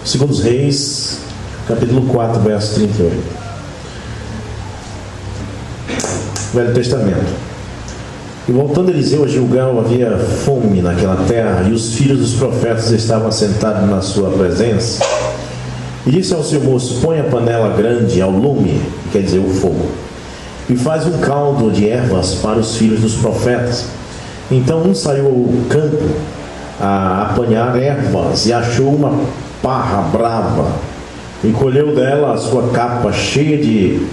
Segundo os Reis, capítulo 4, verso 38. Velho Testamento. E voltando Eliseu a Gilgal, havia fome naquela terra, e os filhos dos profetas estavam assentados na sua presença. E disse ao seu moço: põe a panela grande ao lume, quer dizer, o fogo, e faz um caldo de ervas para os filhos dos profetas. Então um saiu ao campo a apanhar ervas, e achou uma parra brava, e colheu dela a sua capa cheia de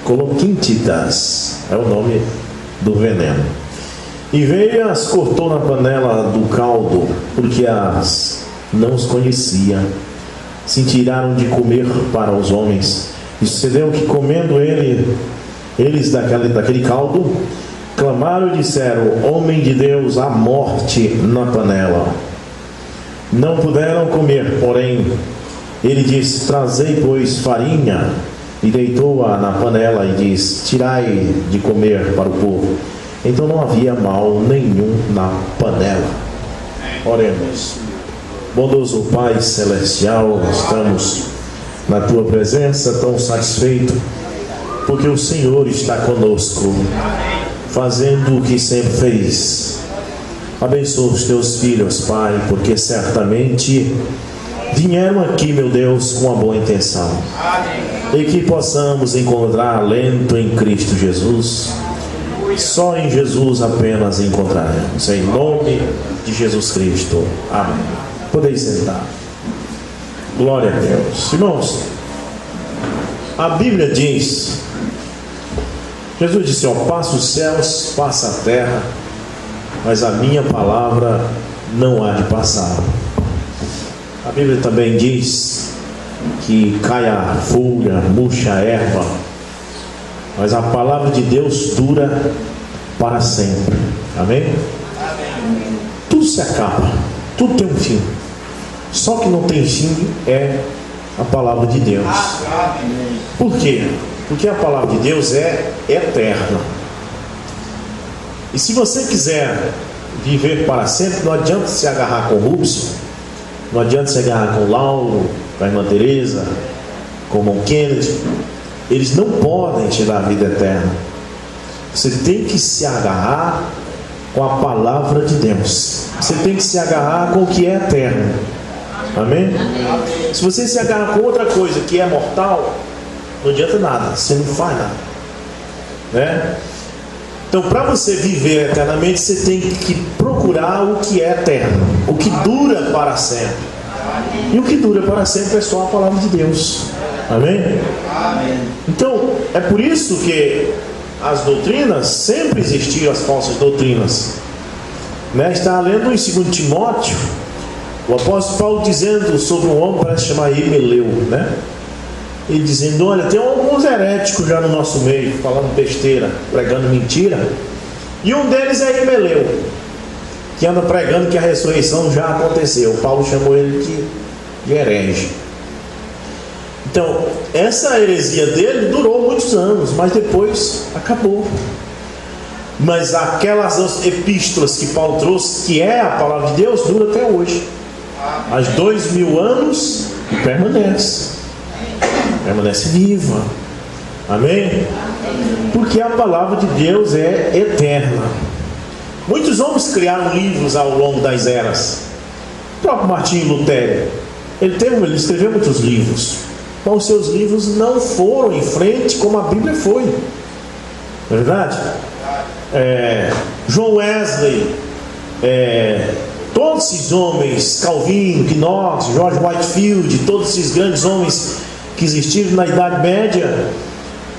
coloquintitas, é o nome do veneno, e veio e as cortou na panela do caldo, porque não os conhecia. Se tiraram de comer para os homens. E sucedeu que, comendo eles daquele caldo, clamaram e disseram: homem de Deus, há morte na panela. Não puderam comer, porém ele disse: trazei, pois, farinha, e deitou-a na panela e disse: tirai de comer para o povo. Então não havia mal nenhum na panela. Oremos. Bondoso Pai Celestial, estamos na Tua presença tão satisfeito, porque o Senhor está conosco, fazendo o que sempre fez. Abençoa os Teus filhos, Pai, porque certamente vieram aqui, meu Deus, com uma boa intenção, e que possamos encontrar alento em Cristo Jesus. Só em Jesus apenas encontraremos, em nome de Jesus Cristo. Amém. Podeis sentar. Glória a Deus. Irmãos, a Bíblia diz, Jesus disse: ó, passa os céus, passa a terra, mas a minha palavra não há de passar. A Bíblia também diz que cai a folha, murcha a erva, mas a palavra de Deus dura para sempre. Amém? Amém. Tudo se acaba, tudo tem um fim. Só que não tem fim é a palavra de Deus. Por quê? Porque a palavra de Deus é eterna. E se você quiser viver para sempre, não adianta se agarrar com o Rubens, não adianta se agarrar com o Lauro, com a irmã Teresa, com o irmão Kennedy. Eles não podem te dar a vida eterna. Você tem que se agarrar com a palavra de Deus. Você tem que se agarrar com o que é eterno. Amém? Se você se agarrar com outra coisa que é mortal, não adianta nada, você não faz nada, né? Então, para você viver eternamente, você tem que procurar o que é eterno, o que dura para sempre. E o que dura para sempre é só a palavra de Deus. Amém? Então, é por isso que as doutrinas, sempre existiram as falsas doutrinas, né? Está lendo em 2 Timóteo, o apóstolo Paulo dizendo sobre um homem, parece chamar Himeleu, né? Ele dizendo: olha, tem alguns heréticos já no nosso meio, falando besteira, pregando mentira, e um deles é Himeleu, que anda pregando que a ressurreição já aconteceu. Paulo chamou ele de herege. Então, essa heresia dele durou muitos anos, mas depois acabou. Mas aquelas epístolas que Paulo trouxe, que é a palavra de Deus, dura até hoje. Há 2000 anos e permanece viva. Amém? Porque a palavra de Deus é eterna. Muitos homens criaram livros ao longo das eras. O próprio Martinho Lutero, ele escreveu muitos livros, mas os seus livros não foram em frente como a Bíblia foi. Não é verdade? John Wesley, todos esses homens, Calvino, Knox, George Whitefield, todos esses grandes homens que existiram na Idade Média,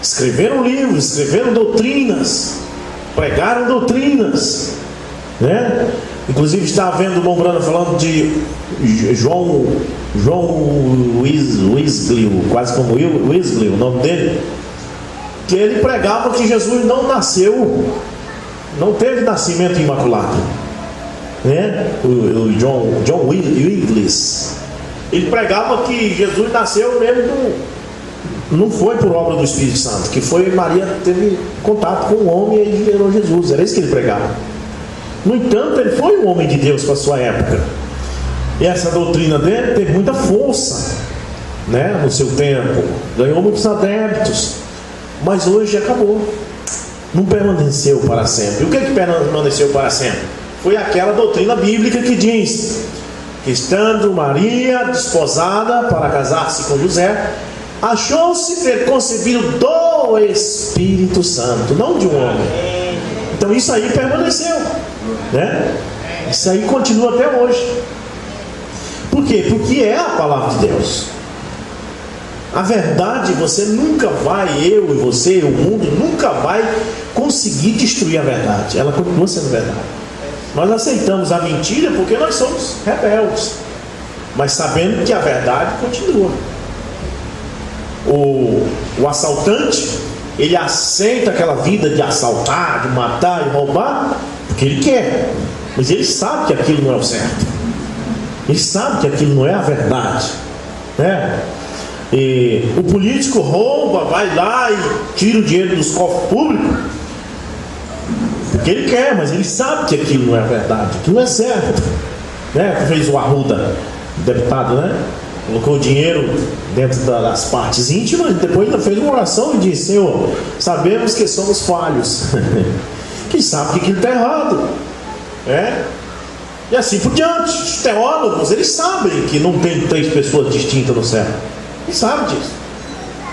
escreveram livros, escreveram doutrinas, pregaram doutrinas, né? Inclusive está vendo o irmão Brano falando de João Wesley, quase como Wesley, o nome dele, que ele pregava que Jesus não nasceu, não teve nascimento imaculado, né? O John Wesley, ele pregava que Jesus nasceu mesmo não foi por obra do Espírito Santo, que foi Maria teve contato com o homem e gerou Jesus. Era isso que ele pregava. No entanto, ele foi um homem de Deus para a sua época. E essa doutrina dele teve muita força, né, no seu tempo, ganhou muitos adeptos, mas hoje acabou, não permaneceu para sempre. O que permaneceu para sempre? Foi aquela doutrina bíblica que diz que, estando Maria desposada para casar-se com José, achou-se ter concebido do Espírito Santo, não de um homem. Então isso aí permaneceu, né? Isso aí continua até hoje. Por quê? Porque é a palavra de Deus. A verdade, você nunca vai, eu e você, o mundo nunca vai conseguir destruir a verdade. Ela continua sendo verdade. Nós aceitamos a mentira porque nós somos rebeldes, mas sabendo que a verdade continua. O assaltante, ele aceita aquela vida de assaltar, de matar, de roubar, porque ele quer, mas ele sabe que aquilo não é o certo. Ele sabe que aquilo não é a verdade, né? E o político rouba, vai lá e tira o dinheiro dos cofres públicos, porque ele quer, mas ele sabe que aquilo não é verdade, que não é certo, né? Fez o Arruda, deputado, né? Colocou o dinheiro dentro das partes íntimas, depois ainda fez uma oração e disse: Senhor, sabemos que somos falhos. Quem sabe que aquilo está errado, né? E assim por diante. Os teólogos, eles sabem que não tem 3 pessoas distintas no céu. Eles sabem disso.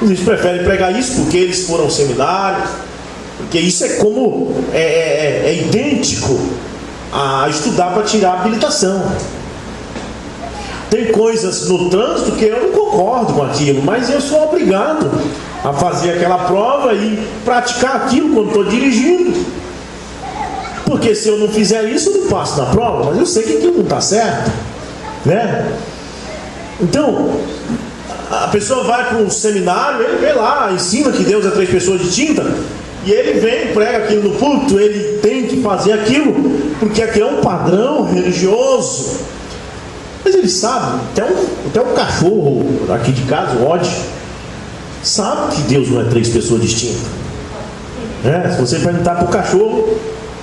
Eles preferem pregar isso porque eles foram ao seminário, porque isso é como é idêntico a estudar para tirar a habilitação. Tem coisas no trânsito que eu não concordo com aquilo, mas eu sou obrigado a fazer aquela prova e praticar aquilo quando estou dirigindo. Porque se eu não fizer isso, eu não passo na prova, mas eu sei que aquilo não está certo, né? Então, a pessoa vai para um seminário, ele vê lá, ensina que Deus é 3 pessoas distintas, e ele vem, prega aquilo no púlpito, ele tem que fazer aquilo, porque aquilo é um padrão religioso. Mas ele sabe, até um cachorro aqui de casa, o Odd, sabe que Deus não é 3 pessoas distintas, né? Se você perguntar para o cachorro,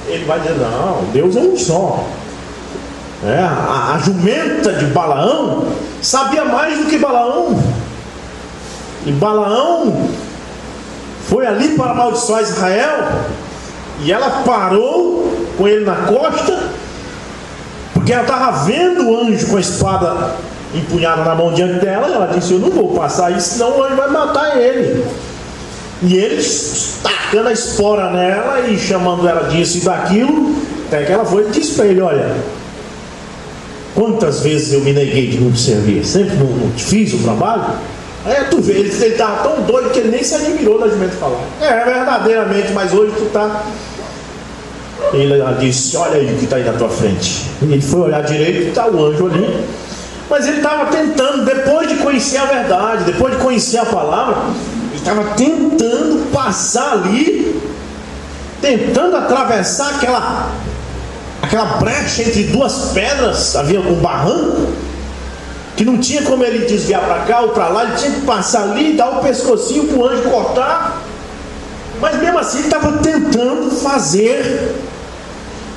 ele vai dizer: não, Deus é um só. A jumenta de Balaão sabia mais do que Balaão. E Balaão foi ali para amaldiçoar Israel, e ela parou com ele na costa, porque ela estava vendo o anjo com a espada empunhada na mão diante dela, e ela disse: eu não vou passar isso, senão o anjo vai matar ele. E ele tacando a espora nela e chamando ela disso e daquilo, até que ela foi e disse para ele: olha, quantas vezes eu me neguei de não te servir? Sempre não te fiz o trabalho? Aí tu vê, ele estava tão doido que ele nem se admirou da jumenta falar. Verdadeiramente, mas hoje tu está. Ela disse: olha aí o que está aí na tua frente. E ele foi olhar direito e está o anjo ali. Mas ele estava tentando, depois de conhecer a verdade, depois de conhecer a palavra, estava tentando passar ali, tentando atravessar aquela brecha entre 2 pedras. Havia um barranco que não tinha como ele desviar para cá ou para lá, ele tinha que passar ali e dar o pescocinho para o anjo cortar. Mas mesmo assim ele estava tentando fazer,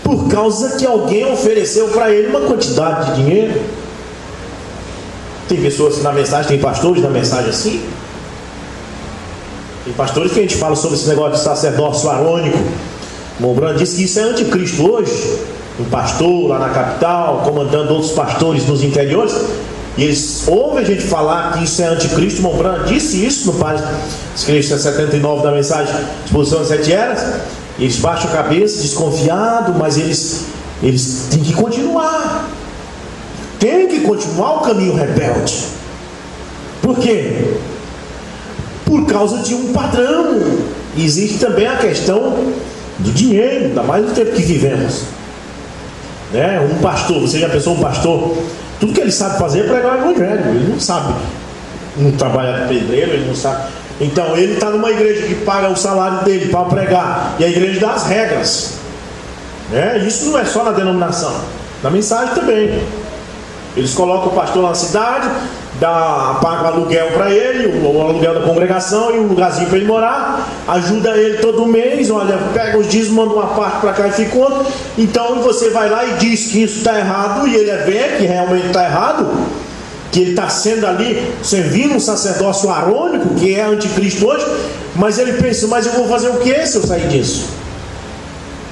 por causa que alguém ofereceu para ele uma quantidade de dinheiro. Tem pessoas na mensagem, tem pastores na mensagem assim. Tem pastores que a gente fala sobre esse negócio de sacerdócio arônico. Mombrand disse que isso é anticristo hoje. Um pastor lá na capital comandando outros pastores nos interiores, e eles ouvem a gente falar que isso é anticristo. Mombrand disse isso no Página 79 da mensagem Exposição das 7 Eras. E eles baixam a cabeça, desconfiados, mas eles têm que continuar. Tem que continuar o caminho rebelde. Por quê? Por causa de um padrão. E existe também a questão do dinheiro, ainda mais no tempo que vivemos, né? Um pastor, você já pensou, um pastor, tudo que ele sabe fazer é pregar o evangelho. Ele não sabe, não trabalha de pedreiro, ele não sabe. Então ele está numa igreja que paga o salário dele para pregar, e a igreja dá as regras, né? Isso não é só na denominação, na mensagem também. Eles colocam o pastor na cidade, paga o aluguel para ele, o aluguel da congregação e um lugarzinho para ele morar, ajuda ele todo mês, olha, pega os dízimos, manda uma parte para cá e fica outra. Então você vai lá e diz que isso está errado, e ele vê que realmente está errado, que ele está sendo ali, servindo um sacerdócio arônico, que é anticristo hoje, mas ele pensa, mas eu vou fazer o que se eu sair disso?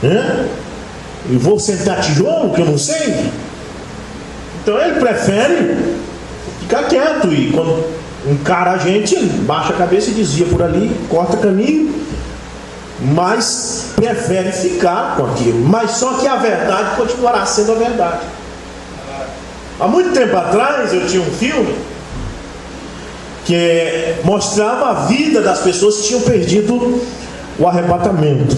Eu vou sentar tijolo, que eu não sei? Então ele prefere ficar quieto, e quando encara a gente, ele baixa a cabeça e desvia por ali, corta caminho, mas prefere ficar com aquilo. Mas só que a verdade continuará sendo a verdade. Há muito tempo atrás eu tinha um filme que mostrava a vida das pessoas que tinham perdido o arrebatamento.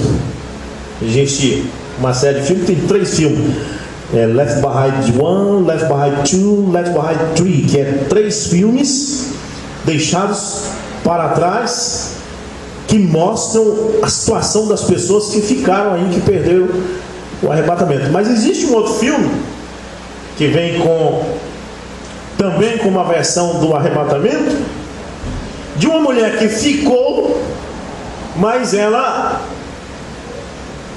Existe uma série de filmes, tem 3 filmes, Left Behind 1, Left Behind 2, Left Behind 3, que é 3 filmes deixados para trás, que mostram a situação das pessoas que ficaram aí, que perderam o arrebatamento. Mas existe um outro filme que vem também com uma versão do arrebatamento, de uma mulher que ficou, mas ela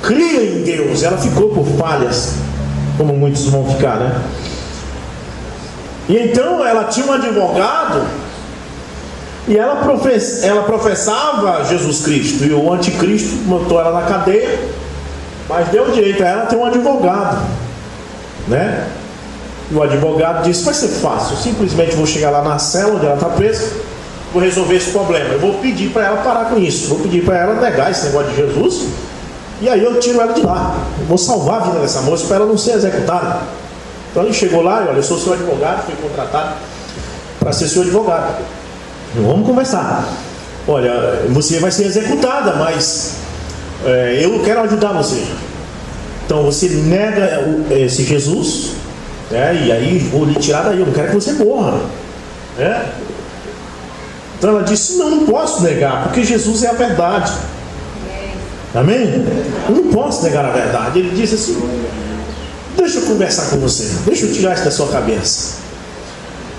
cria em Deus, ela ficou por falhas, como muitos vão ficar, né? E então ela tinha um advogado, e ela professava Jesus Cristo, e o anticristo botou ela na cadeia, mas deu direito a ela ter um advogado, né? E o advogado disse, vai ser fácil, eu simplesmente vou chegar lá na cela onde ela está presa, vou resolver esse problema, eu vou pedir para ela parar com isso, vou pedir para ela negar esse negócio de Jesus, e aí eu tiro ela de lá, eu vou salvar a vida dessa moça para ela não ser executada. Então ele chegou lá e olha, eu sou seu advogado, fui contratado para ser seu advogado, vamos conversar, olha, você vai ser executada, mas eu quero ajudar você. Então você nega esse Jesus, e aí vou lhe tirar daí, eu não quero que você morra, Então ela disse, não posso negar, porque Jesus é a verdade. Amém? Eu não posso negar a verdade. Ele disse assim, deixa eu conversar com você, deixa eu tirar isso da sua cabeça.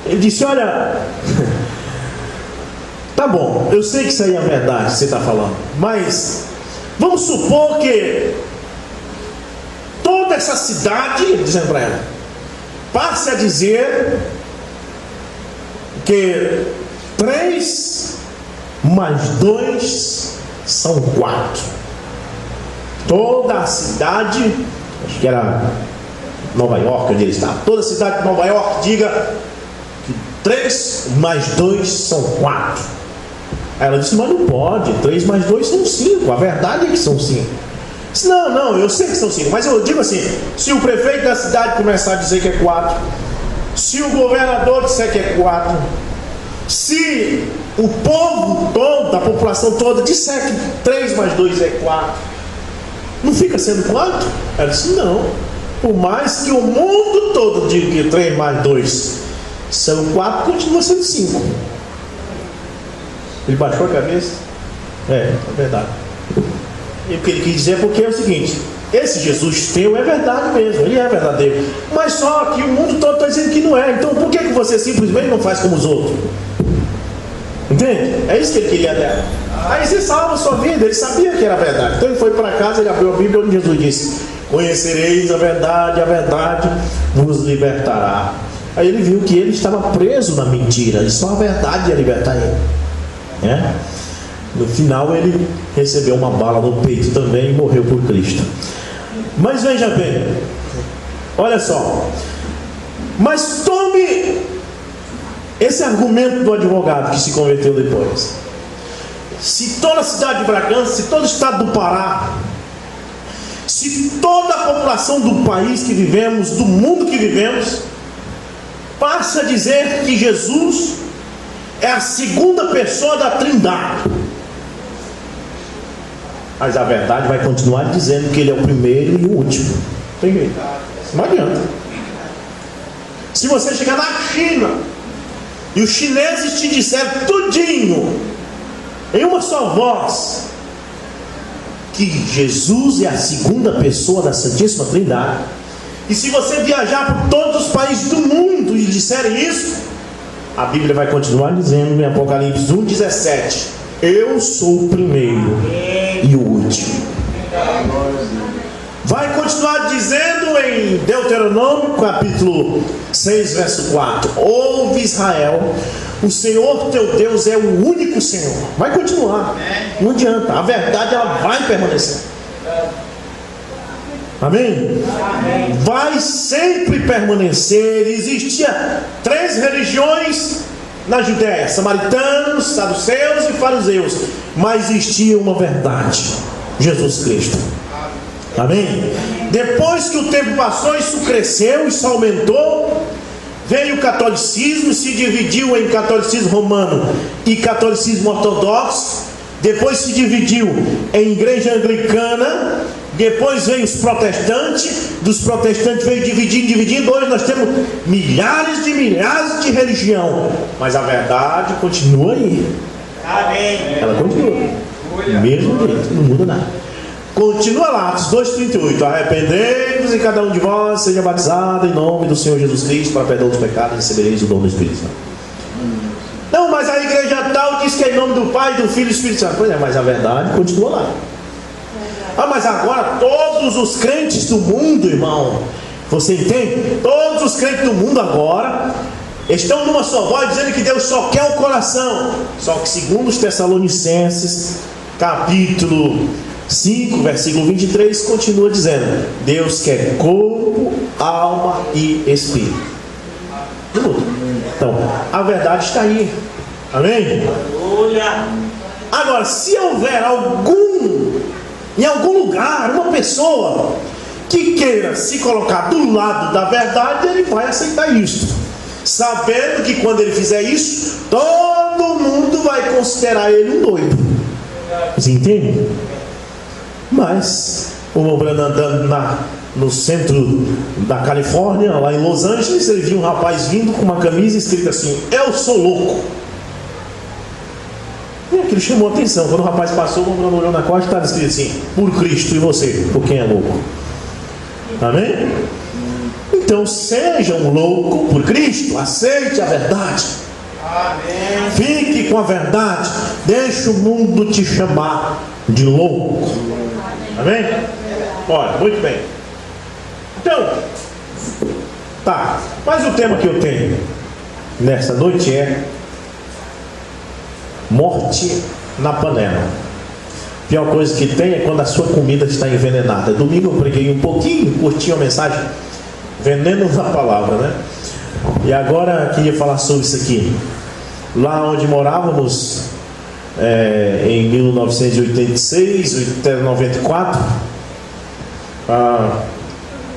Ele disse, olha, tá bom, eu sei que isso aí é a verdade que você está falando, mas vamos supor que toda essa cidade, dizendo para ela, passe a dizer que 3 mais 2 são 4. Toda a cidade, acho que era Nova York onde ele estava, toda a cidade de Nova York diga que 3 mais 2 são 4. Aí ela disse, mas não pode, 3 mais 2 são 5, a verdade é que são 5. Disse, não, eu sei que são 5, mas eu digo assim, se o prefeito da cidade começar a dizer que é 4, se o governador disser que é 4, se o povo todo, a população toda disser que 3 mais 2 é 4, não fica sendo 4? Ela disse, não, por mais que o mundo todo diga que 3 mais 2 são 4, continua sendo 5. Ele baixou a cabeça, é verdade. E o que ele quis dizer é porque é o seguinte, esse Jesus teu é verdade mesmo, ele é verdadeiro, mas só que o mundo todo está dizendo que não é. Então por que você simplesmente não faz como os outros? Entende? É isso que ele queria dela. Aí você salva a sua vida. Ele sabia que era verdade, então ele foi para casa, ele abriu a Bíblia onde Jesus disse, conhecereis a verdade vos libertará. Aí ele viu que ele estava preso na mentira, e só a verdade ia libertar ele, No final ele recebeu uma bala no peito também e morreu por Cristo. Mas veja bem, olha só, mas tome esse argumento do advogado que se converteu depois. Se toda a cidade de Bragança, se todo o estado do Pará, se toda a população do país que vivemos, do mundo que vivemos, passa a dizer que Jesus é a segunda pessoa da Trindade, mas a verdade vai continuar dizendo que ele é o primeiro e o último. Tem jeito, não adianta. Se você chegar na China e os chineses te disserem tudinho em uma só voz que Jesus é a segunda pessoa da Santíssima Trindade, e se você viajar por todos os países do mundo e disserem isso, a Bíblia vai continuar dizendo em Apocalipse 1,17: eu sou o primeiro e o último. Vai continuar dizendo em Deuteronômio capítulo 6, verso 4: ouve Israel, o Senhor teu Deus é o único Senhor. Vai continuar, não adianta, a verdade ela vai permanecer. Amém? Vai sempre permanecer. Existia 3 religiões na Judéia: samaritanos, saduceus e fariseus. Mas existia uma verdade: Jesus Cristo. Amém? Depois que o tempo passou, isso cresceu, isso aumentou. Veio o catolicismo, se dividiu em catolicismo romano e catolicismo ortodoxo. Depois se dividiu em igreja anglicana. Depois veio os protestantes. Dos protestantes veio dividindo. Hoje nós temos milhares de religião. Mas a verdade continua aí. Amém. Ela continua. Mesmo jeito, não muda nada. Continua lá, Atos 2,38: arrependei-vos e cada um de vós seja batizado em nome do Senhor Jesus Cristo para perdão dos pecados, e recebereis o dom do Espírito Santo. Não, mas a igreja tal diz que é em nome do Pai, do Filho e do Espírito Santo. Pois é, mas a verdade continua lá. Mas agora todos os crentes do mundo, irmão, você entende? Todos os crentes do mundo agora estão numa só voz dizendo que Deus só quer o coração. Só que segundo os Tessalonicenses capítulo 5, versículo 23, continua dizendo: Deus quer corpo, alma e espírito. Então, a verdade está aí. Amém? Agora, se houver em algum lugar, uma pessoa que queira se colocar do lado da verdade, ele vai aceitar isso, sabendo que quando ele fizer isso, todo mundo vai considerar ele um doido. Você entende? Mas o Mobrano andando no centro da Califórnia, lá em Los Angeles, ele viu um rapaz vindo com uma camisa escrita assim: eu sou louco. E aquilo chamou a atenção. Quando o rapaz passou, o Mobrano olhou na costa e estava escrito assim: por Cristo. E você? Por quem é louco? Amém? Então seja um louco por Cristo. Aceite a verdade. Amém. Fique com a verdade. Deixe o mundo te chamar de louco. Amém? Olha, muito bem. Então, tá. Mas o tema que eu tenho nesta noite é morte na panela. A pior coisa que tem é quando a sua comida está envenenada. Domingo eu preguei um pouquinho, curti a mensagem, veneno na palavra, né? E agora eu queria falar sobre isso aqui. Lá onde morávamos, em 1986 até 94,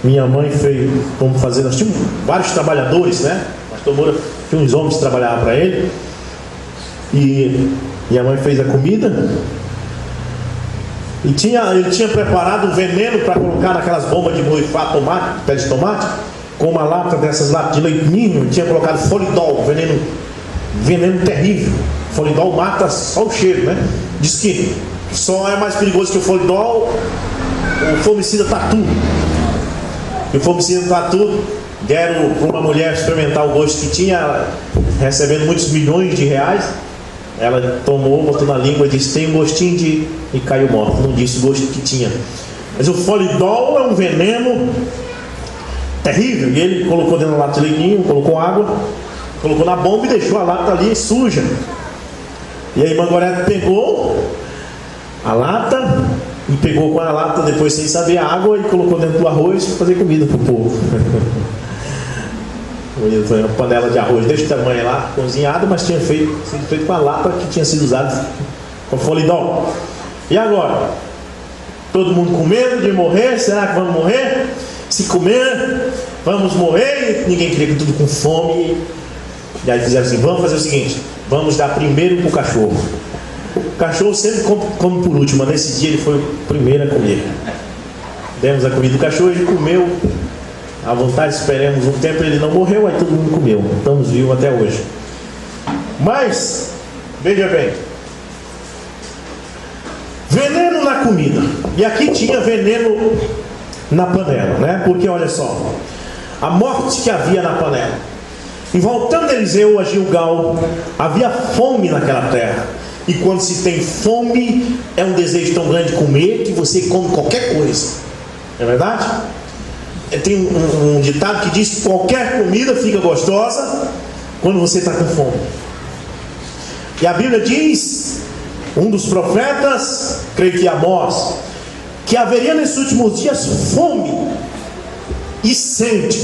minha mãe fez, nós tínhamos vários trabalhadores, né? O pastor Moura tinha uns homens que trabalhavam para ele, e minha mãe fez a comida, e ele tinha preparado um veneno para colocar naquelas bombas de borrifar tomate, pé de tomate, com uma lata dessas latas de leite ninho. Tinha colocado folidol, veneno terrível. Folidol mata só o cheiro, né? Diz que só é mais perigoso que o folidol o fomicida tatu. E o fomicida tatu deram para uma mulher experimentar o gosto que tinha, recebendo muitos milhões de reais. Ela tomou, botou na língua e disse: tem um gostinho de... e caiu morta. Não disse o gosto que tinha. Mas o folidol é um veneno terrível. E ele colocou dentro da lata de leitinho, colocou água, colocou na bomba e deixou a lata ali suja. E a irmã Gorete pegou a lata e pegou com a lata depois, sem saber, a água, e colocou dentro do arroz para fazer comida para o povo. Foi uma panela de arroz desse tamanho lá, cozinhada, mas tinha sido feito com a lata que tinha sido usada com folidol. E agora? Todo mundo com medo de morrer? Será que vamos morrer? Se comer, vamos morrer? Ninguém queria, tudo com fome. E aí fizeram assim: vamos fazer o seguinte, vamos dar primeiro para o cachorro. O cachorro sempre come por último, mas nesse dia ele foi o primeiro a comer. Demos a comida do cachorro, ele comeu à vontade, esperamos um tempo, ele não morreu, aí todo mundo comeu. Estamos vivos até hoje. Mas, veja bem, veneno na comida. E aqui tinha veneno na panela, né? Porque olha só, a morte que havia na panela. E voltando Eliseu a Gilgal, havia fome naquela terra. E quando se tem fome, é um desejo tão grande de comer que você come qualquer coisa. Não é verdade? Tem um ditado que diz que qualquer comida fica gostosa quando você está com fome. E a Bíblia diz, um dos profetas, creio que Amós, que haveria nesses últimos dias fome e sede,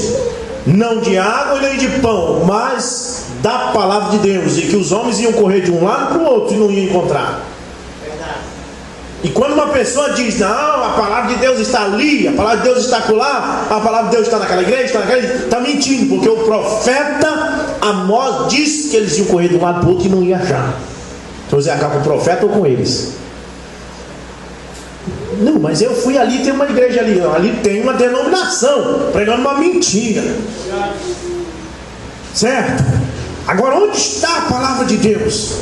não de água nem de pão, mas da palavra de Deus, e que os homens iam correr de um lado para o outro e não iam encontrar. E quando uma pessoa diz, não, a palavra de Deus está ali, a palavra de Deus está acolá, a palavra de Deus está naquela igreja, está mentindo, porque o profeta Amós disse que eles iam correr de um lado para o outro e não iam achar. Então você acaba com o profeta ou com eles? Não, mas eu fui ali, tem uma igreja ali, ali tem uma denominação pregando uma mentira, certo? Agora, onde está a palavra de Deus?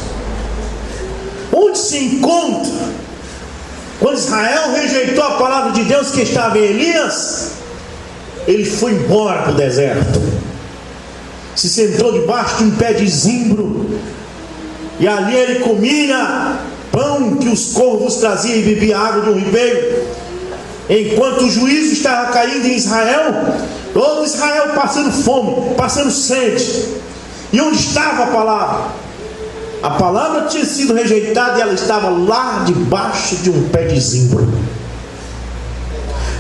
Onde se encontra? Quando Israel rejeitou a palavra de Deus que estava em Elias, ele foi embora para o deserto, se sentou debaixo de um pé de zimbro, e ali ele comia pão que os corvos traziam e bebia água de um ribeiro. Enquanto o juízo estava caindo em Israel, todo Israel passando fome, passando sede. E onde estava a palavra? A palavra tinha sido rejeitada e ela estava lá debaixo de um pé de zimbro.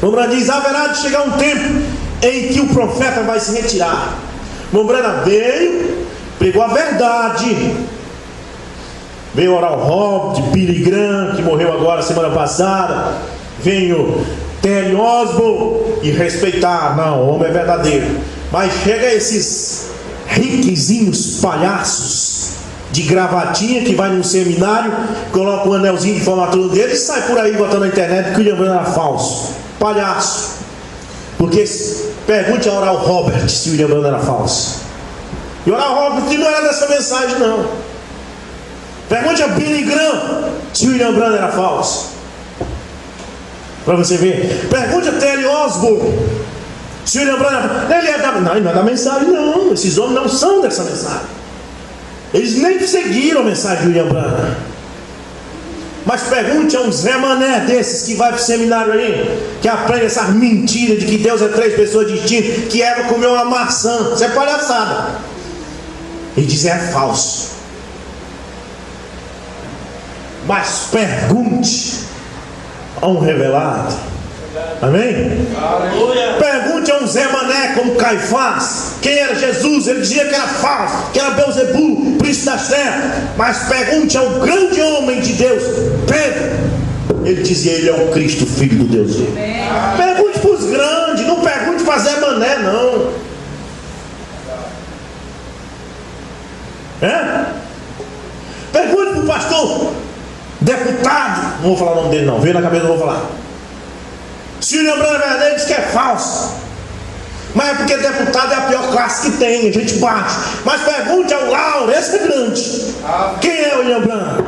Mobrana diz, haverá de chegar um tempo em que o profeta vai se retirar. Mobrana veio, pregou a verdade, veio Oral Roberts, Billy Graham, que morreu agora semana passada, veio T.L. Osborne, e respeitar, não, o homem é verdadeiro. Mas chega esses riquezinhos palhaços de gravatinha que vai num seminário, coloca um anelzinho de formatura dele e sai por aí botando na internet que o William Branham era falso. Palhaço. Porque pergunte a Oral Roberts se o William Branham era falso. E Oral Roberts não era dessa mensagem, não. Pergunte a Billy Graham se o William Branham era falso, para você ver. Pergunte a T.L. Osborne se o William Branham ele é da... Não, ele não é da mensagem, não. Esses homens não são dessa mensagem. Eles nem seguiram a mensagem de William Branham. Mas pergunte a um Zé Mané desses que vai para o seminário aí, que aprende essas mentiras de que Deus é 3 pessoas distintas, que Eva comeu uma maçã. Isso é palhaçada. Ele diz, é falso. Mas pergunte a um revelado. Amém? Aleluia. Pergunte a um Zé Mané como Caifás quem era Jesus. Ele dizia que era falso, que era Belzebu, príncipe das trevas. Mas pergunte ao grande homem de Deus, Pedro. Ele dizia, ele é o Cristo, filho do Deus vivo. Pergunte para os grandes, não pergunte para Zé Mané, não. Pergunte para o pastor deputado, não vou falar o nome dele não, veio na cabeça, não vou falar. Se o lembrando a verdade, ele diz que é falso. Mas é porque deputado é a pior classe que tem, a gente bate. Mas pergunte ao Lauro, esse é grande. Quem é o William Branham?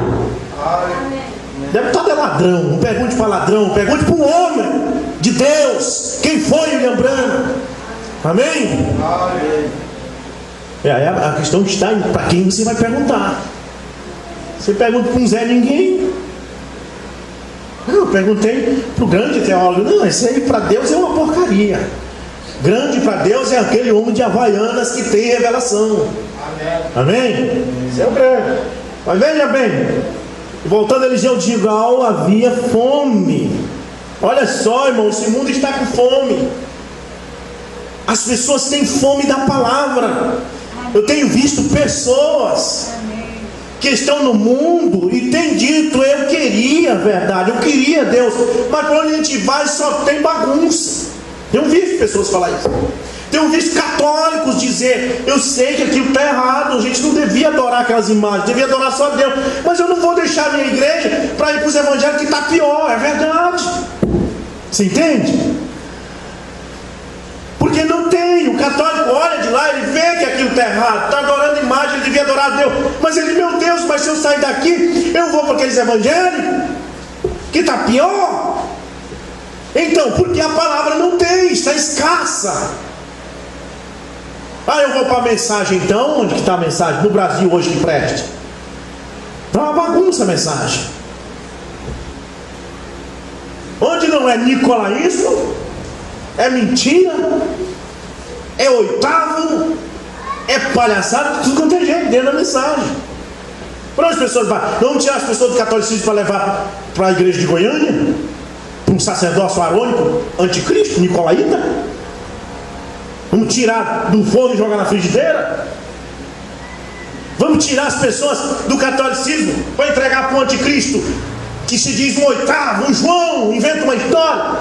Deputado é ladrão, não pergunte para ladrão, pergunte para um homem de Deus. Quem foi o William Branham? Amém? Aí a questão está para quem você vai perguntar. Você pergunta para um Zé Ninguém. Eu perguntei para o grande teólogo. Não, isso aí para Deus é uma porcaria. Grande para Deus é aquele homem de Havaianas que tem revelação. Amém? Esse é o grande. Mas veja bem, voltando a Eliseu de Gilgal, havia fome. Olha só, irmão, esse mundo está com fome. As pessoas têm fome da palavra. Eu tenho visto pessoas que estão no mundo e têm dito, eu queria a verdade, eu queria Deus, mas quando a gente vai só tem bagunça. Tenho visto pessoas falar isso. Tenho visto católicos dizer, eu sei que aquilo está errado, a gente não devia adorar aquelas imagens, devia adorar só Deus, mas eu não vou deixar a minha igreja para ir para os evangélicos que está pior. É verdade. Você entende? Porque não tem. O católico olha de lá, ele vê que aquilo está errado, está adorando imagem, ele devia adorar a Deus, mas ele, meu Deus, mas se eu sair daqui, eu vou para aqueles evangélicos que está pior. Então, porque a palavra não tem, está escassa. Ah, eu vou para a mensagem então. Onde que está a mensagem? No Brasil hoje que preste. Está uma bagunça a mensagem. Onde não é nicolaísmo, é mentira, é oitavo, é palhaçada, tudo quanto é gente dentro da mensagem. Para onde as pessoas vão? Vamos tirar as pessoas do catolicismo para levar para a igreja de Goiânia? Para um sacerdócio arônico, anticristo, nicolaíta? Vamos tirar do forno e jogar na frigideira? Vamos tirar as pessoas do catolicismo para entregar para o anticristo, que se diz um oitavo, um João, inventa uma história?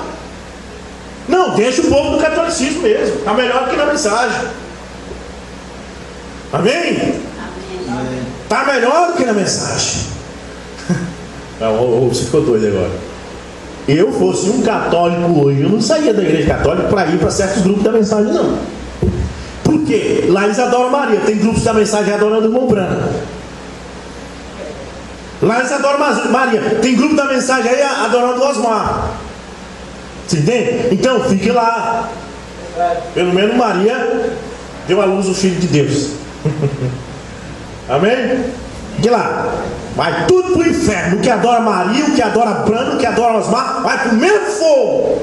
Não, deixa o povo do catolicismo mesmo. Está melhor que na mensagem. Amém? Está melhor do que na mensagem. Você ficou doido agora. Eu fosse um católico hoje, eu não saía da igreja católica para ir para certos grupos da mensagem, não. Por quê? Lá eles adoram Maria. Tem grupos da mensagem adorando o irmão Branco. Lá eles adoram Maria. Tem grupo da mensagem aí adorando o Osmar. Você entende? Então fique lá. Pelo menos Maria deu à luz o Filho de Deus. Amém? Fique lá. Vai tudo para o inferno. O que adora Maria, o que adora Brando, o que adora Osmar, vai para o mesmo fogo.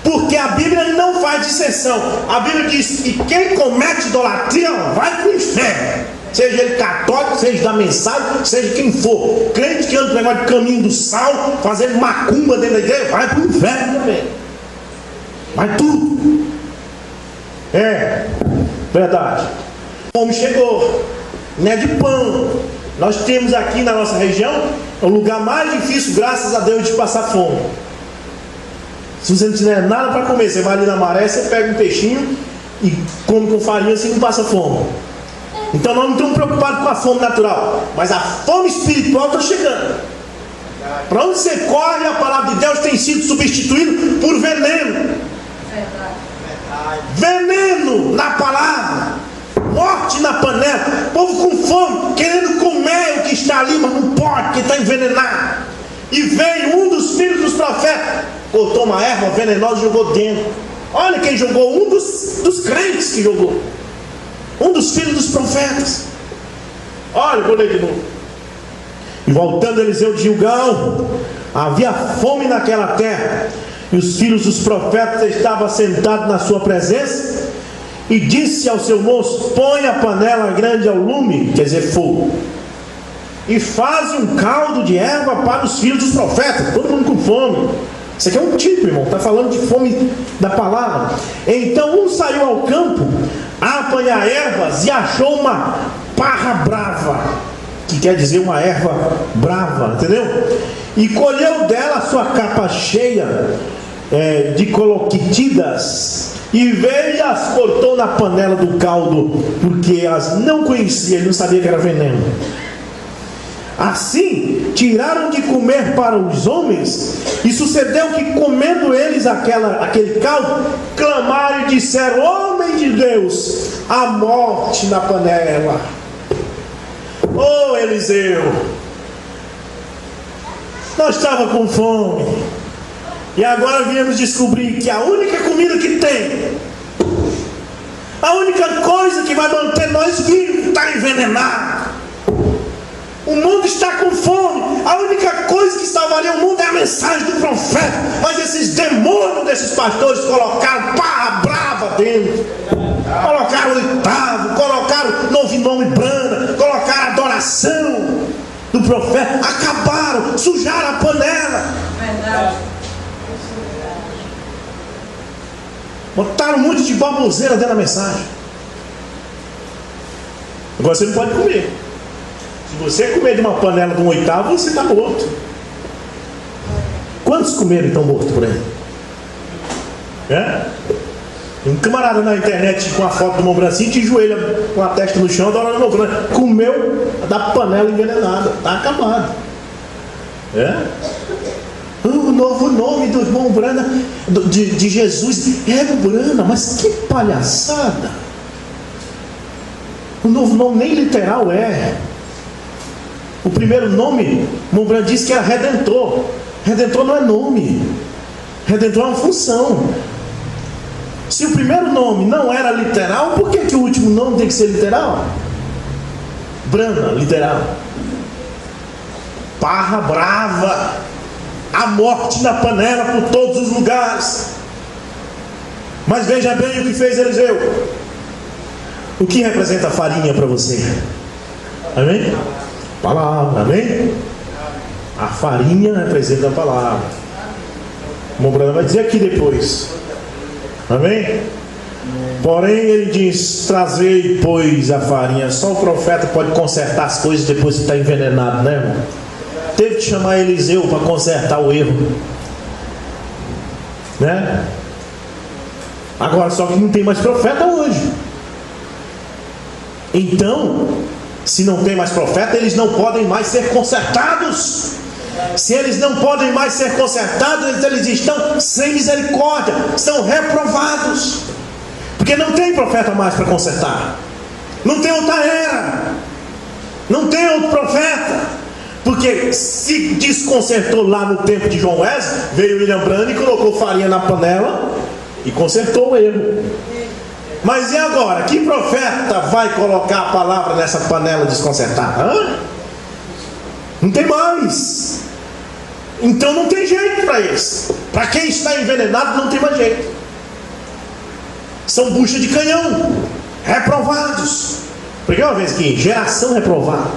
Porque a Bíblia não faz distinção. A Bíblia diz que quem comete idolatria vai para o inferno. Seja ele católico, seja da mensagem, seja quem for. Crente que anda no negócio de caminho do sal, fazendo macumba dentro da igreja, vai para o inferno também. Vai tudo. É verdade. A fome chegou. Não é de pão. Nós temos aqui na nossa região o lugar mais difícil, graças a Deus, de passar fome. Se você não tiver nada para comer, você vai ali na maré, você pega um peixinho e come com farinha, assim não passa fome. Então nós não estamos preocupados com a fome natural, mas a fome espiritual está chegando. Para onde você corre, a palavra de Deus tem sido substituída por veneno. Veneno na palavra, morte na panela, povo com fome, querendo comer o que está ali, mas não pode, porque está envenenado. E veio um dos filhos dos profetas, cortou uma erva venenosa e jogou dentro. Olha quem jogou, um dos crentes que jogou, um dos filhos dos profetas. Olha, vou ler de novo. E voltando Eliseu de Gilgal, havia fome naquela terra, e os filhos dos profetas estavam sentados na sua presença, e disse ao seu moço: põe a panela grande ao lume, quer dizer fogo, e faz um caldo de erva para os filhos dos profetas. Todo mundo com fome. Isso aqui é um tipo, irmão, está falando de fome da palavra. Então um saiu ao campo a apanhar ervas e achou uma parra brava, que quer dizer uma erva brava, entendeu? E colheu dela a sua capa cheia de coloquitidas, e veio e as cortou na panela do caldo, porque as não conhecia, ele não sabia que era veneno. Assim tiraram de comer para os homens, e sucedeu que, comendo eles aquele caldo, clamaram e disseram: homem de Deus, a morte na panela. Oh Eliseu, nós estávamos com fome, e agora viemos descobrir que a única comida que tem, a única coisa que vai manter nós vivos, está envenenada. O mundo está com fome. A única coisa que salvaria o mundo é a mensagem do profeta. Mas esses demônios desses pastores colocaram parra brava dentro, colocaram oitavo, colocaram novo nome Brana, colocaram adoração do profeta, acabaram, sujaram a panela. Verdade. Botaram um monte de baboseira dentro da mensagem. Agora você não pode comer. Se você comer de uma panela de um oitavo, você está morto. Quantos comeram e estão mortos por aí? Um camarada na internet com a foto do irmão Brancinho, te joelha com a testa no chão, adorando o irmão, comeu da panela envenenada, está acabado. O novo nome do irmão Brana, de Jesus, é Brana, mas que palhaçada. O novo nome nem literal é. O primeiro nome, o irmão Brana disse que era Redentor. Redentor não é nome, Redentor é uma função. Se o primeiro nome não era literal, por que o último nome tem que ser literal? Brana, literal. Parra brava. A morte na panela por todos os lugares. Mas veja bem o que fez Eliseu. O que representa a farinha para você? Amém? Palavra, amém? A farinha representa a palavra. O irmão Brana vai dizer aqui depois. Amém? Porém ele diz: trazei, pois, a farinha. Só o profeta pode consertar as coisas depois que está envenenado, né, irmão? Teve que chamar Eliseu para consertar o erro, né? Agora, só que não tem mais profeta hoje. Então, se não tem mais profeta, eles não podem mais ser consertados. Se eles não podem mais ser consertados, eles estão sem misericórdia, são reprovados, porque não tem profeta mais para consertar. Não tem outra era, não tem outro profeta, porque se desconcertou lá no tempo de João Wesley, veio William Branham e colocou farinha na panela e consertou o erro. Mas e agora? Que profeta vai colocar a palavra nessa panela desconcertada? Não tem mais. Então não tem jeito para eles. Para quem está envenenado não tem mais jeito. São bucha de canhão, reprovados. Porque uma vez aqui, geração reprovada.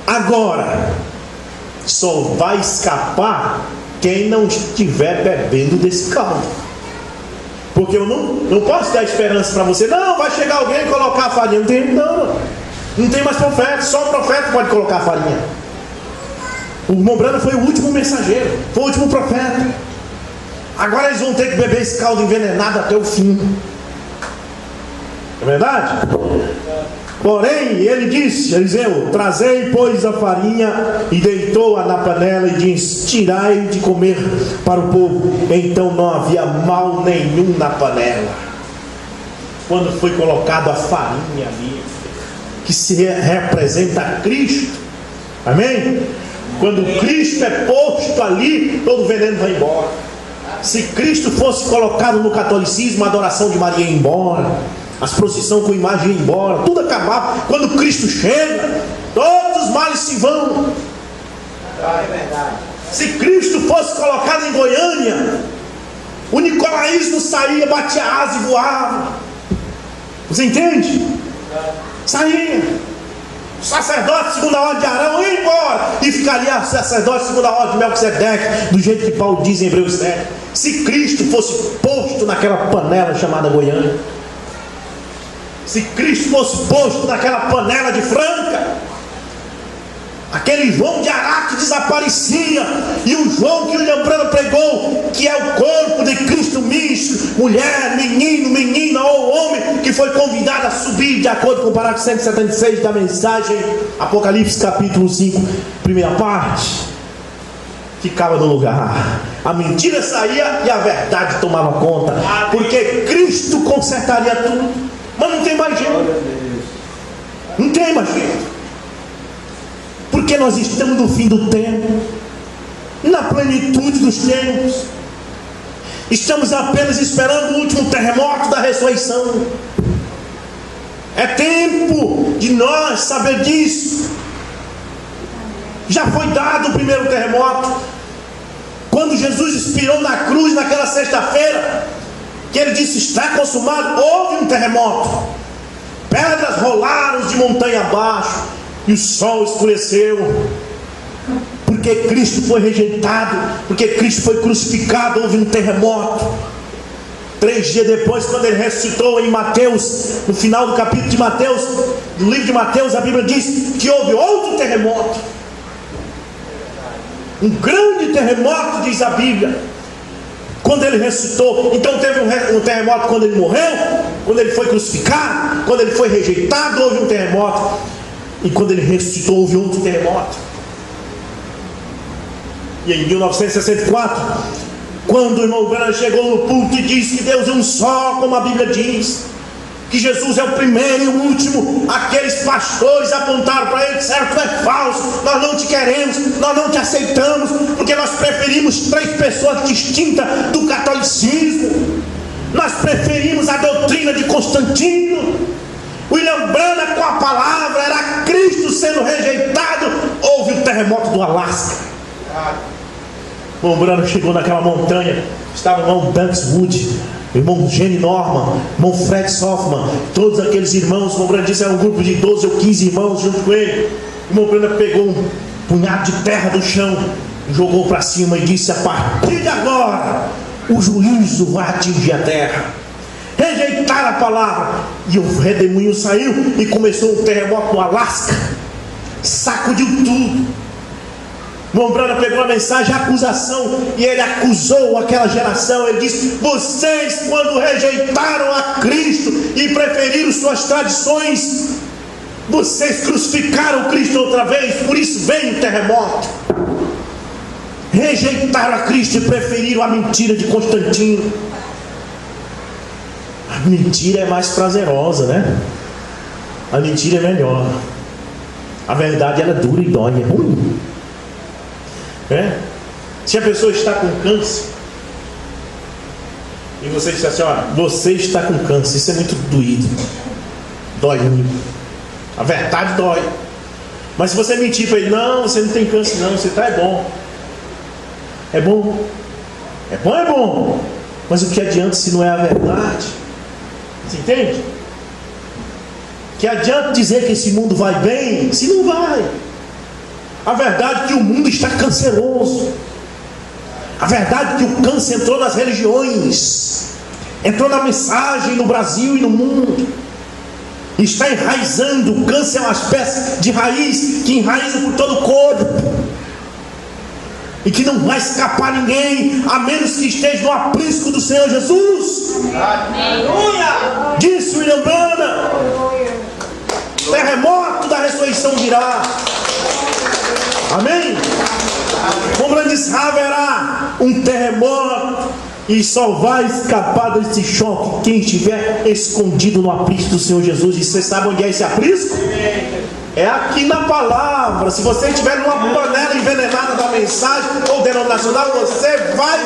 Agora só vai escapar quem não estiver bebendo desse caldo. Porque eu não posso dar esperança para você. Não, vai chegar alguém e colocar a farinha. Não tem mais profeta. Só o profeta pode colocar a farinha. O irmão Brana foi o último mensageiro, foi o último profeta. Agora eles vão ter que beber esse caldo envenenado até o fim. É verdade? Porém, ele disse, Eliseu: trazei, pois, a farinha, e deitou-a na panela, e disse: tirai de comer para o povo. Então não havia mal nenhum na panela. Quando foi colocado a farinha ali, que se representa a Cristo, amém? Quando Cristo é posto ali, todo o veneno vai embora. Se Cristo fosse colocado no catolicismo, a adoração de Maria ia embora, as procissões com imagem iam embora, tudo acabava. Quando Cristo chega, todos os males se vão. É verdade. Se Cristo fosse colocado em Goiânia, o nicolaísmo saía, batia asa e voava. Você entende? Saía. Sacerdote segunda ordem de Arão ia embora, e ficaria sacerdote segunda ordem de Melquisedeque, do jeito que Paulo diz em Hebreus 7. Se Cristo fosse posto naquela panela chamada Goiânia, se Cristo fosse posto naquela panela de Franca, aquele João de Araque desaparecia, e o João que o William Branham pregou, que é o corpo de Cristo misto, mulher, menino, menina ou homem, que foi convidado a subir, de acordo com o parágrafo 176 da mensagem, Apocalipse capítulo 5, primeira parte, ficava no lugar. A mentira saía e a verdade tomava conta, porque Cristo consertaria tudo. Mas não tem mais jeito. Não tem mais jeito. Porque nós estamos no fim do tempo, na plenitude dos tempos. Estamos apenas esperando o último terremoto da ressurreição. É tempo de nós saber disso. Já foi dado o primeiro terremoto, quando Jesus expirou na cruz naquela sexta-feira, que ele disse: está consumado. Houve um terremoto, pedras rolaram de montanha abaixo, e o sol escureceu, porque Cristo foi rejeitado, porque Cristo foi crucificado. Houve um terremoto. 3 dias depois, quando ele ressuscitou, em Mateus, no final do capítulo de Mateus, do livro de Mateus, a Bíblia diz que houve outro terremoto, um grande terremoto, diz a Bíblia, quando ele ressuscitou. Então teve um terremoto quando ele morreu, quando ele foi crucificado, quando ele foi rejeitado, houve um terremoto, e quando ele ressuscitou, houve outro terremoto. E em 1964, quando o irmão Branham chegou no púlpito e disse que Deus é um só, como a Bíblia diz, que Jesus é o primeiro e o último, aqueles pastores apontaram para ele e disseram: tu é falso, nós não te queremos, nós não te aceitamos, porque nós preferimos 3 pessoas distintas do catolicismo. Nós preferimos a doutrina de Constantino. William Branham, com a palavra, era Cristo sendo rejeitado. Houve o terremoto do Alasca. O irmão Branham chegou naquela montanha. Estava o irmão Douglas Wood, o irmão Jenny Norman, o irmão Fred Softman, todos aqueles irmãos. O irmão Branham disse que era um grupo de 12 ou 15 irmãos junto com ele. O irmão Branham pegou um punhado de terra do chão, jogou para cima e disse: a partir de agora o juízo vai atingir a terra. Rejeitaram a palavra, e o redemoinho saiu e começou um terremoto no Alasca, sacudiu tudo. O irmão Branham pegou a mensagem, a acusação, e ele acusou aquela geração. Ele disse: vocês, quando rejeitaram a Cristo e preferiram suas tradições, vocês crucificaram Cristo outra vez, por isso veio o terremoto. Rejeitaram a Cristo e preferiram a mentira de Constantino. A mentira é mais prazerosa, né? A mentira é melhor. A verdade, ela é dura e dói, é ruim. Se a pessoa está com câncer e você diz assim: olha, você está com câncer, isso é muito doído, dói muito. A verdade dói. Mas se você mentir para ele: não, você não tem câncer não, você está bom. É bom. É bom, é bom. Mas o que adianta se não é a verdade? Você entende? Que adianta dizer que esse mundo vai bem, se não vai. A verdade é que o mundo está canceroso. A verdade é que o câncer entrou nas religiões, entrou na mensagem no Brasil e no mundo. Está enraizando. O câncer é uma espécie de raiz que enraiza por todo o corpo e que não vai escapar ninguém, a menos que esteja no aprisco do Senhor Jesus. Aleluia! Disse William Branham: terremoto da ressurreição virá. Amém? Como Branham disse: haverá um terremoto e só vai escapar desse choque quem estiver escondido no aprisco do Senhor Jesus. E você sabe onde é esse aprisco? É aqui na palavra. Se você estiver numa panela envenenada da mensagem ou denominacional, você vai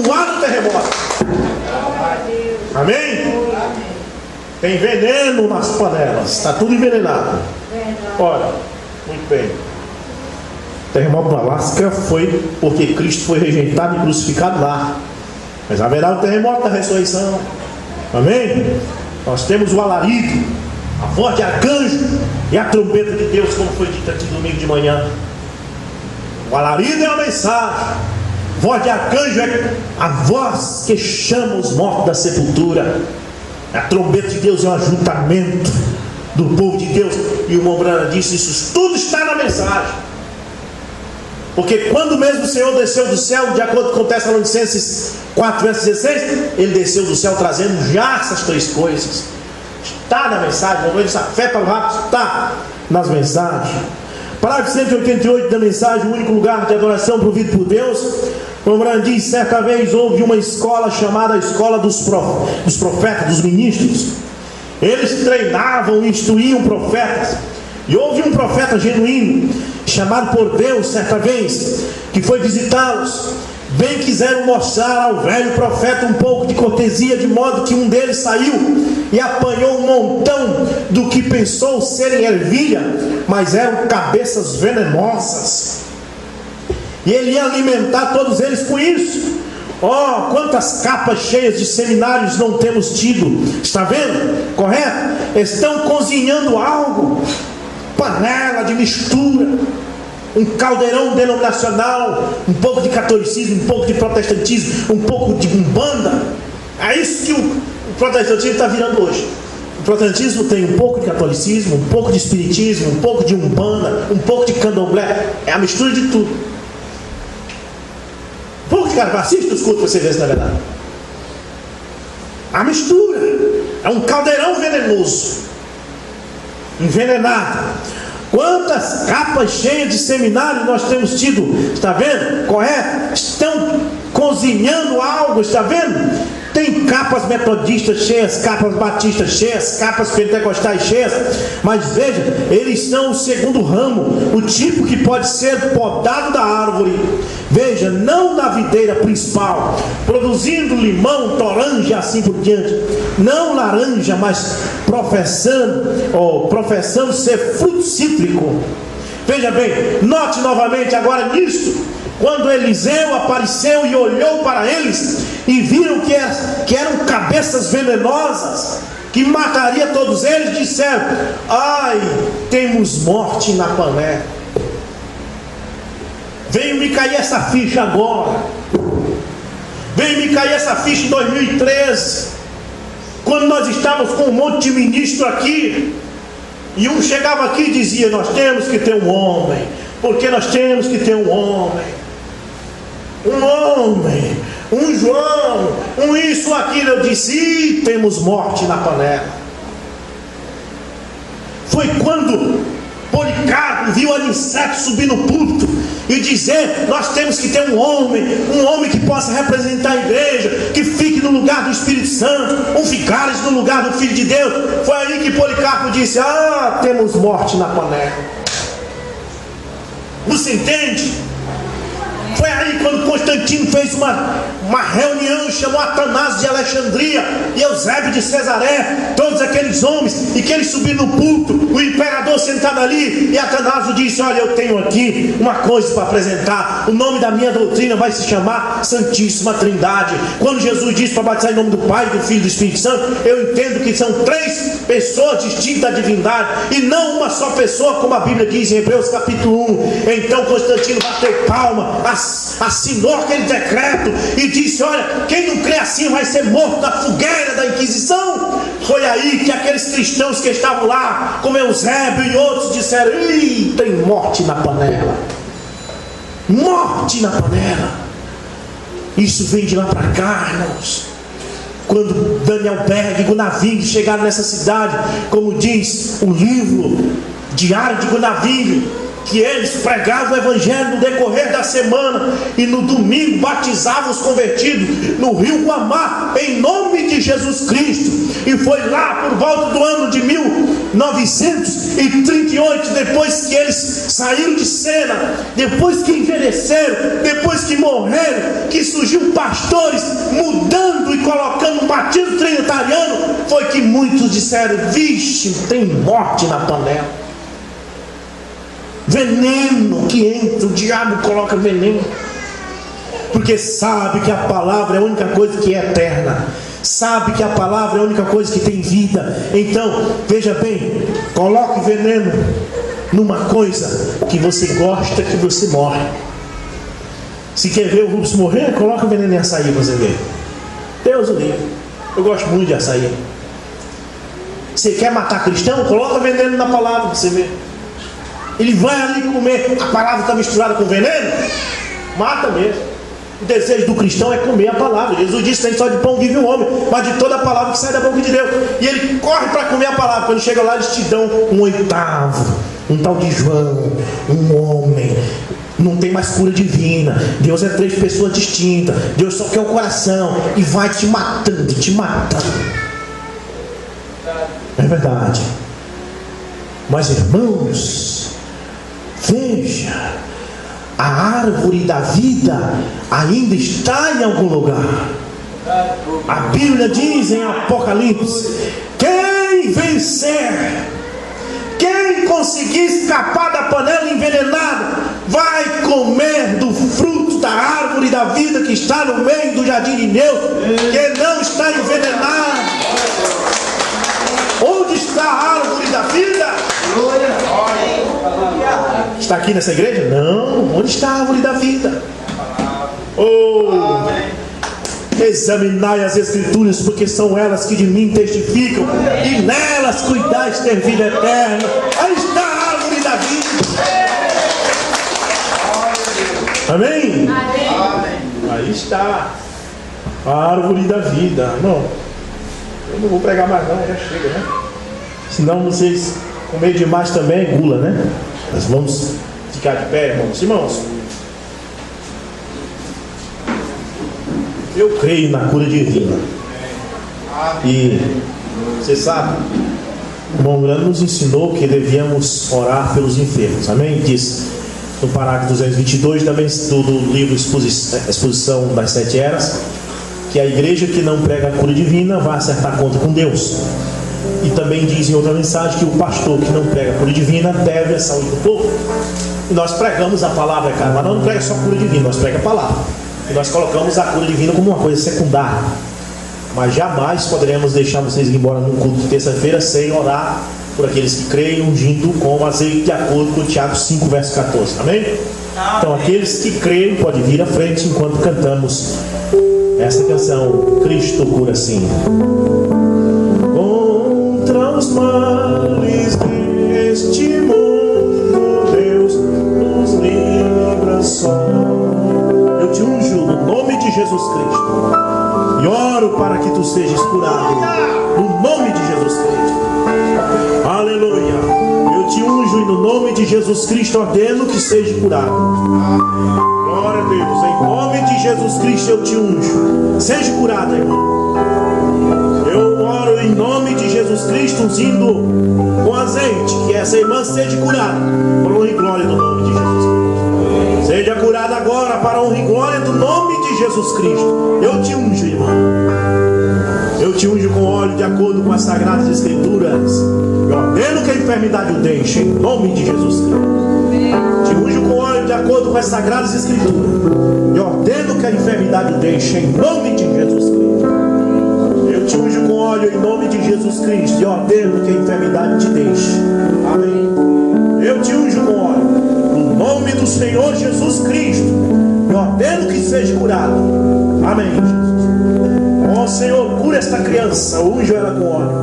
voar no terremoto. Amém? Tem veneno nas panelas, está tudo envenenado. Olha, muito bem. O terremoto do Alasca foi porque Cristo foi rejeitado e crucificado lá. Mas haverá o terremoto da ressurreição. Amém? Nós temos o alarido, a voz de arcanjo e a trombeta de Deus, como foi dito aqui domingo de manhã. O alarido é a mensagem. A voz de arcanjo é a voz que chama os mortos da sepultura. A trombeta de Deus é um ajuntamento do povo de Deus. E o irmão Branham disse: isso tudo está na mensagem. Porque quando mesmo o Senhor desceu do céu, de acordo com Tessalonicenses 4, verso 16, ele desceu do céu trazendo já essas três coisas. Está na mensagem. A fé para o rápido está nas mensagens. Parágrafo 188 da mensagem: o único lugar de adoração provido por Deus. O Branham diz: certa vez houve uma escola chamada a escola dos profetas, dos ministros. Eles treinavam e instruíam profetas. E houve um profeta genuíno, chamado por Deus certa vez, que foi visitá-los. Bem quiseram mostrar ao velho profeta um pouco de cortesia, de modo que um deles saiu e apanhou um montão do que pensou serem ervilha, mas eram cabeças venenosas. E ele ia alimentar todos eles com isso. Oh, quantas capas cheias de seminários não temos tido. Está vendo? Correto? Estão cozinhando algo. Panela de mistura, um caldeirão denominacional, um pouco de catolicismo, um pouco de protestantismo, um pouco de umbanda. É isso que o protestantismo está virando hoje. O protestantismo tem um pouco de catolicismo, um pouco de espiritismo, um pouco de umbanda, um pouco de candomblé. É a mistura de tudo. Um pouco de cara, assiste os cultos para você ver se não é verdade. A mistura é um caldeirão venenoso, envenenado. Quantas capas cheias de seminário nós temos tido. Está vendo? Correto? Estão cozinhando algo. Está vendo? Tem capas capas metodistas cheias, capas batistas cheias, capas pentecostais cheias, mas veja, eles são o segundo ramo, o tipo que pode ser podado da árvore, veja, não da videira principal, produzindo limão, toranja e assim por diante, não laranja, mas professando ser fruto cítrico. Veja bem, note novamente agora nisso, quando Eliseu apareceu e olhou para eles e viram que eram cabeças venenosas, que mataria todos eles, disseram: ai, temos morte na panela. Veio me cair essa ficha agora, veio me cair essa ficha em 2013, quando nós estávamos com um monte de ministro aqui, e um chegava aqui e dizia: nós temos que ter um homem, porque nós temos que ter um homem, um João, um isso, aquilo. Eu disse: temos morte na panela. Foi quando Policarpo viu Aniceto subir no púlpito e dizer: nós temos que ter um homem que possa representar a igreja, que fique no lugar do Espírito Santo, um vigário no lugar do Filho de Deus. Foi aí que Policarpo disse: temos morte na panela. Você entende? Foi aí quando Constantino fez uma reunião e chamou Atanásio de Alexandria e Eusébio de Cesaré, todos aqueles homens, e que eles subiram no púlpito, o imperador sentado ali, e Atanásio disse: olha, eu tenho aqui uma coisa para apresentar, o nome da minha doutrina vai se chamar Santíssima Trindade. Quando Jesus disse para batizar em nome do Pai, do Filho e do Espírito Santo, eu entendo que são três pessoas distintas da divindade, e não uma só pessoa, como a Bíblia diz em Hebreus capítulo 1. Então Constantino bateu palma, assinou aquele decreto e disse: olha, quem não crê assim vai ser morto na fogueira da Inquisição. Foi aí que aqueles cristãos que estavam lá, como Eusébio e outros, disseram: ih, tem morte na panela, morte na panela. Isso vem de lá para cá, irmãos. Quando Daniel Berg e Gunaving chegaram nessa cidade, como diz o livro Diário de Gunaving, que eles pregavam o evangelho no decorrer da semana e no domingo batizavam os convertidos no rio Guamá, em nome de Jesus Cristo. E foi lá por volta do ano de 1938, depois que eles saíram de cena, depois que envelheceram, depois que morreram, que surgiu pastores mudando e colocando um batismo trinitariano, foi que muitos disseram: vixe, tem morte na panela. Veneno que entra, o diabo coloca veneno, porque sabe que a palavra é a única coisa que é eterna, sabe que a palavra é a única coisa que tem vida. Então, veja bem, coloque veneno numa coisa que você gosta, que você morre. Se quer ver o Rubens morrer, coloca veneno em açaí para você ver. Deus o livre, eu gosto muito de açaí. Você quer matar cristão? Coloca veneno na palavra para você ver. Ele vai ali comer, a palavra está misturada com veneno, mata mesmo. O desejo do cristão é comer a palavra. Jesus disse: nem só de pão vive o homem, mas de toda a palavra que sai da boca de Deus. E ele corre para comer a palavra. Quando chega lá, eles te dão um oitavo, um tal de João, um homem. Não tem mais cura divina. Deus é três pessoas distintas. Deus só quer o coração. E vai te matando, te matando. É verdade. Mas, irmãos, veja, a árvore da vida ainda está em algum lugar. A Bíblia diz em Apocalipse: quem vencer, quem conseguir escapar da panela envenenada, vai comer do fruto da árvore da vida que está no meio do jardim de Deus, que não está envenenado. Onde está a árvore da vida? Está aqui nessa igreja? Não. Onde está a árvore da vida? Oh, examinai as escrituras, porque são elas que de mim testificam, e nelas cuidais ter vida eterna. Aí está a árvore da vida. Amém? Aí está a árvore da vida. Não, eu não vou pregar mais não, já chega, né? Senão vocês comer demais também é gula, né? Nós vamos ficar de pé, irmãos. Irmãos, eu creio na cura divina. E você sabe, o irmão Grande nos ensinou que devíamos orar pelos enfermos. Amém? Diz no parágrafo 222 também do livro Exposição das Sete Eras, que a igreja que não prega a cura divina vai acertar conta com Deus. E também diz em outra mensagem que o pastor que não prega a cura divina deve a saúde do povo. E nós pregamos a palavra, cara, mas não prega só a cura divina, nós pregamos a palavra. E nós colocamos a cura divina como uma coisa secundária. Mas jamais poderemos deixar vocês ir embora num culto de terça-feira sem orar por aqueles que creem, ungindo com azeite, de acordo com Tiago 5, verso 14. Amém? Então aqueles que creem podem vir à frente enquanto cantamos esta canção, Cristo cura sim. Contra os males deste mundo, Deus nos livra só. Eu te unjo no nome de Jesus Cristo e oro para que tu sejas curado no nome de Jesus Cristo. Aleluia. Eu te unjo e no nome de Jesus Cristo ordeno que seja curado. Glória a Deus. Em nome de Jesus Cristo eu te unjo. Seja curado, irmão. Eu oro em nome de Jesus Cristo, ungindo com azeite, que essa irmã seja curada, para honra e glória do nome de Jesus Cristo. Seja curada agora, para honra e glória do nome de Jesus Cristo. Eu te unjo, irmão. Eu te unjo com óleo de acordo com as sagradas escrituras. Eu ordeno que a enfermidade o deixe, em nome de Jesus Cristo. Te unjo com óleo de acordo com as sagradas escrituras. Eu ordeno que a enfermidade o deixe, em nome de Jesus Cristo. Eu te unjo com óleo em nome de Jesus Cristo e ordeno que a enfermidade te deixe. Amém. Eu te unjo com óleo no nome do Senhor Jesus Cristo e ordeno que seja curado. Amém, Jesus. Ó Senhor, cura esta criança, unjo ela com óleo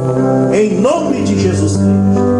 em nome de Jesus Cristo.